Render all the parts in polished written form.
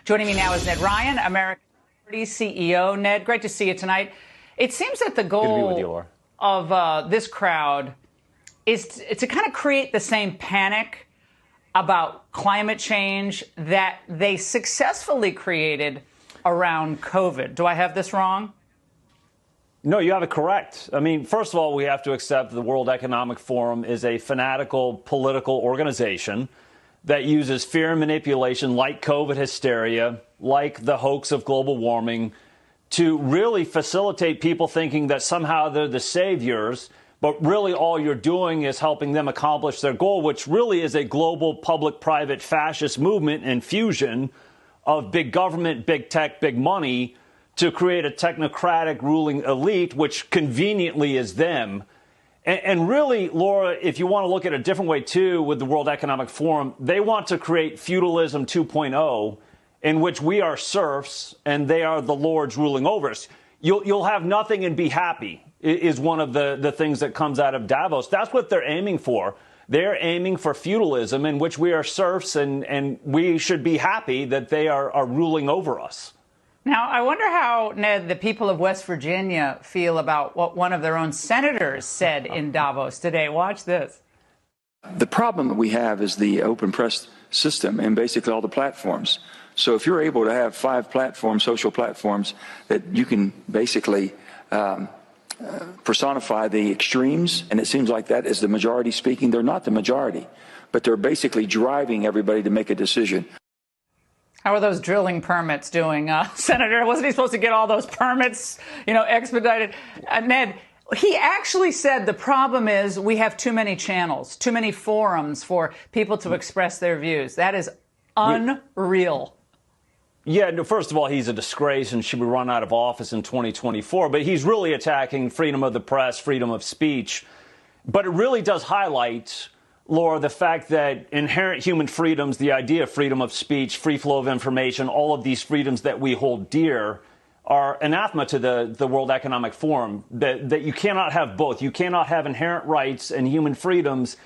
Joining me now is Ned Ryan, American CEO. Ned, great to see you tonight. It seems that the goal of this crowd is to kind of create the same panic about climate change that they successfully created around COVID. Do I have this wrong? No, you have it correct. I mean, first of all, we have to accept the World Economic Forum is a fanatical political organization that uses fear and manipulation like COVID hysteria, like the hoax of global warming, to really facilitate people thinking that somehow they're the saviors, but really all you're doing is helping them accomplish their goal, which really is a global public-private fascist movement and fusion of big government, big tech, big money to create a technocratic ruling elite, which conveniently is them. And really, Laura, if you want to look at it a different way, too, with the World Economic Forum, they want to create feudalism 2.0, in which we are serfs and they are the lords ruling over us. You'll have nothing and be happy is one of the things that comes out of Davos. That's what they're aiming for. They're aiming for feudalism in which we are serfs and we should be happy that they are ruling over us. Now, I wonder how, Ned, the people of West Virginia feel about what one of their own senators said in Davos today. Watch this. The problem that we have is the open press system and basically all the platforms. So if you're able to have 5 platforms, social platforms, that you can basically personify the extremes, and it seems like that is the majority speaking. They're not the majority, but they're basically driving everybody to make a decision. How are those drilling permits doing, Senator? Wasn't he supposed to get all those permits, expedited? Ned, he actually said the problem is we have too many channels, too many forums for people to express their views. That is unreal. Yeah, no, first of all, he's a disgrace and should be run out of office in 2024. But he's really attacking freedom of the press, freedom of speech. But it really does highlight, Laura, the fact that inherent human freedoms, the idea of freedom of speech, free flow of information, all of these freedoms that we hold dear are anathema to the World Economic Forum, that you cannot have both. You cannot have inherent rights and human freedoms.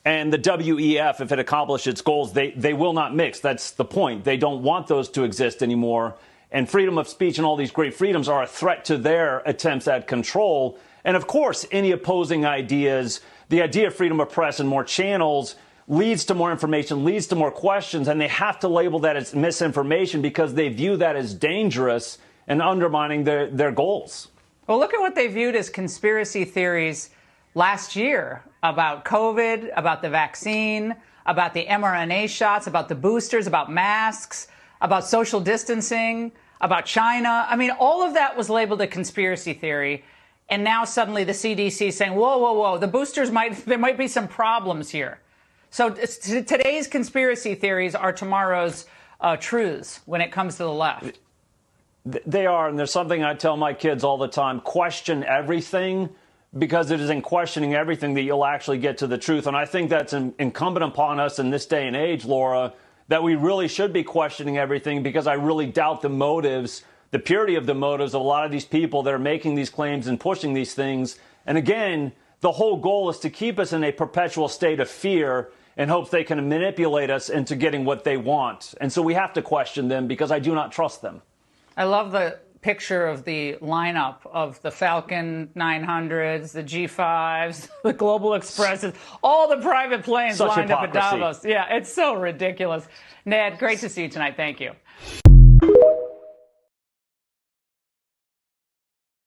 And the WEF, if it accomplishes its goals, they will not mix. That's the point. They don't want those to exist anymore. And freedom of speech and all these great freedoms are a threat to their attempts at control. And of course, any opposing ideas, the idea of freedom of press and more channels leads to more information, leads to more questions, and they have to label that as misinformation because they view that as dangerous and undermining their goals. Well, look at what they viewed as conspiracy theories last year about COVID, about the vaccine, about the mRNA shots, about the boosters, about masks, about social distancing, about China. I mean, all of that was labeled a conspiracy theory. And now suddenly the CDC is saying, whoa, whoa, whoa, the boosters there might be some problems here. So today's conspiracy theories are tomorrow's truths when it comes to the left. They are, and there's something I tell my kids all the time, question everything, because it is in questioning everything that you'll actually get to the truth. And I think that's incumbent upon us in this day and age, Laura, that we really should be questioning everything, because I really doubt the motives, the purity of the motives of a lot of these people that are making these claims and pushing these things. And again, the whole goal is to keep us in a perpetual state of fear in hopes they can manipulate us into getting what they want. And so we have to question them because I do not trust them. I love the picture of the lineup of the Falcon 900s, the G5s, the Global Expresses, all the private planes lined up at Davos. Yeah, it's so ridiculous. Ned, great to see you tonight. Thank you.